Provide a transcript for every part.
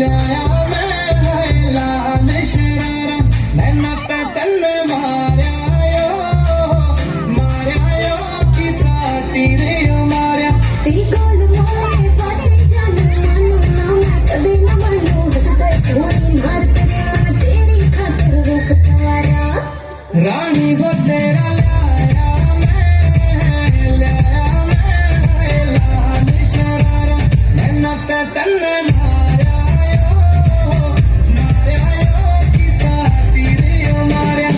लाया मैं लाल शरारा नैना ते तन मारिया यो की साटी रे मारिया तेरी गोल मोले बातें जानू मानू ना मैं कभी न मानू हद सोनी मार तेरे मन तेरी खातिर रूप सवारा रानी हो तेरा लाया मैं लाल शरारा नैना ते तन मारिया यो की साटी रे मारिया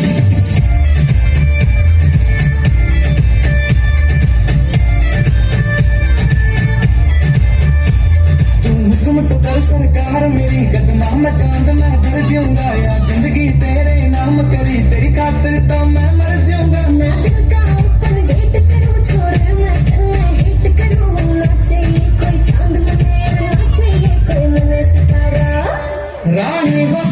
हुक्म तो कर सरकार मेरी कदमा में चांद मैं भर दूंगा या जिंदगी तेरे नाम करी तेरी खातिर तो मैं मर जाऊंगा मैं दिल का ओपन गेट करूं छोरे मैं तेरे हिट करूं ना चाहिए कोई चांद मुझे ना चाहिए कोई मुझे सितारा रानी हो